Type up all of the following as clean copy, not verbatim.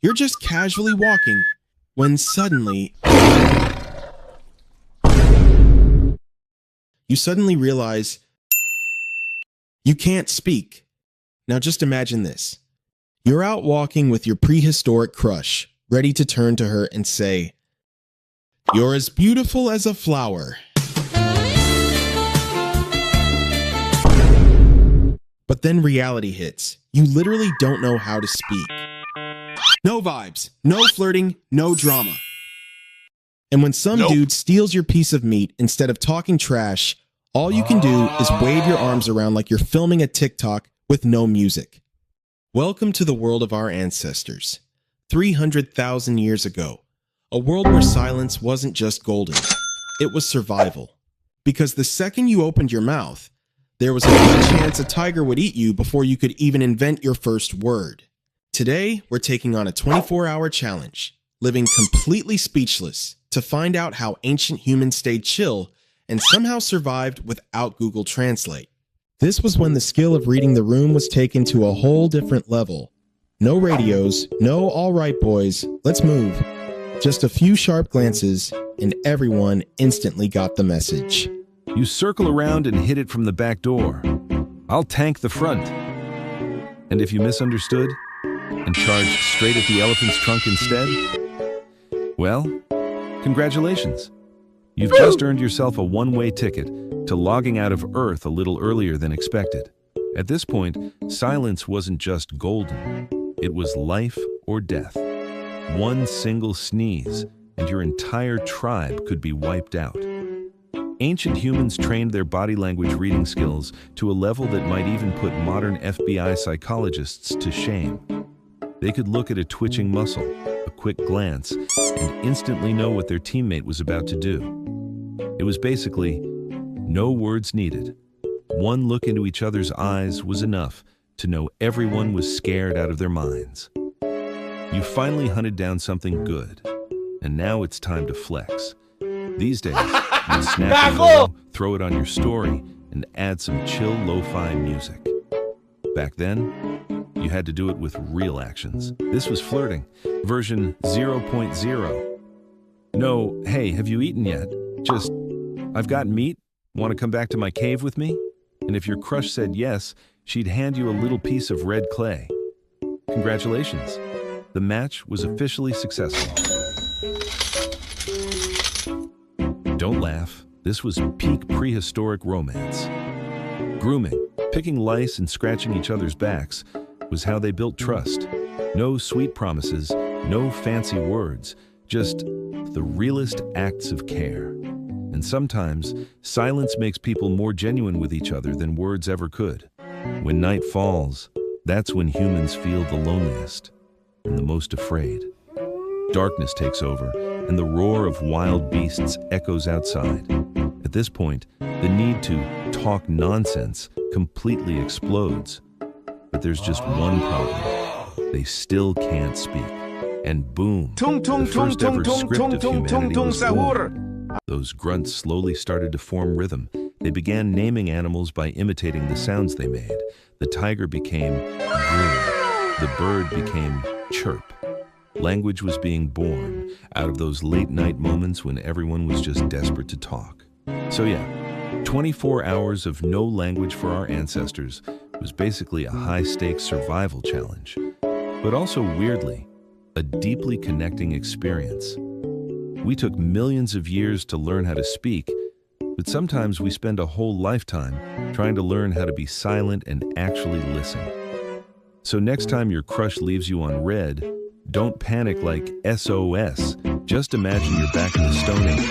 You're just casually walking when suddenly you realize you can't speak. Now just imagine this. You're out walking with your prehistoric crush, ready to turn to her and say, "You're as beautiful as a flower." But then reality hits. You literally don't know how to speak. No vibes, no flirting, no drama. And when some dude steals your piece of meat instead of talking trash, all you can do is wave your arms around like you're filming a TikTok with no music. Welcome to the world of our ancestors. 300,000 years ago, a world where silence wasn't just golden, it was survival. Because the second you opened your mouth, there was a good chance a tiger would eat you before you could even invent your first word. Today, we're taking on a 24-hour challenge, living completely speechless to find out how ancient humans stayed chill and somehow survived without Google Translate. This was when the skill of reading the room was taken to a whole different level. No radios, no "all right boys, let's move." Just a few sharp glances, and everyone instantly got the message. You circle around and hit it from the back door. I'll tank the front. And if you misunderstood and charged straight at the elephant's trunk instead, well, congratulations. You've just earned yourself a one-way ticket to logging out of Earth a little earlier than expected. At this point, silence wasn't just golden. It was life or death. One single sneeze, and your entire tribe could be wiped out. Ancient humans trained their body language reading skills to a level that might even put modern FBI psychologists to shame. They could look at a twitching muscle, a quick glance, and instantly know what their teammate was about to do. It was basically no words needed. One look into each other's eyes was enough to know everyone was scared out of their minds. You finally hunted down something good, and now it's time to flex. These days, you'd snap a photo, throw it on your story, and add some chill lo-fi music. Back then, you had to do it with real actions. This was flirting, version 0.0. No, hey, have you eaten yet? Just, I've got meat, want to come back to my cave with me? And if your crush said yes, she'd hand you a little piece of red clay. Congratulations, the match was officially successful. Don't laugh, this was peak prehistoric romance. Grooming, picking lice and scratching each other's backs was how they built trust. No sweet promises, no fancy words, just the realest acts of care. And sometimes, silence makes people more genuine with each other than words ever could. When night falls, that's when humans feel the loneliest and the most afraid. Darkness takes over, and the roar of wild beasts echoes outside. At this point, the need to talk nonsense completely explodes. But there's just one problem. They still can't speak. And boom, the first ever script of humanity was born. Those grunts slowly started to form rhythm. They began naming animals by imitating the sounds they made. The tiger became groom. The bird became chirp. Language was being born out of those late-night moments when everyone was just desperate to talk. So yeah, 24 hours of no language for our ancestors was basically a high-stakes survival challenge, but also weirdly, a deeply connecting experience. We took millions of years to learn how to speak, but sometimes we spend a whole lifetime trying to learn how to be silent and actually listen. So next time your crush leaves you on red, don't panic like SOS. Just imagine you're back in the Stone Age,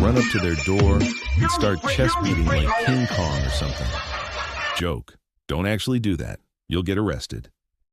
run up to their door, and start chest beating like King Kong or something. Joke. Don't actually do that. You'll get arrested.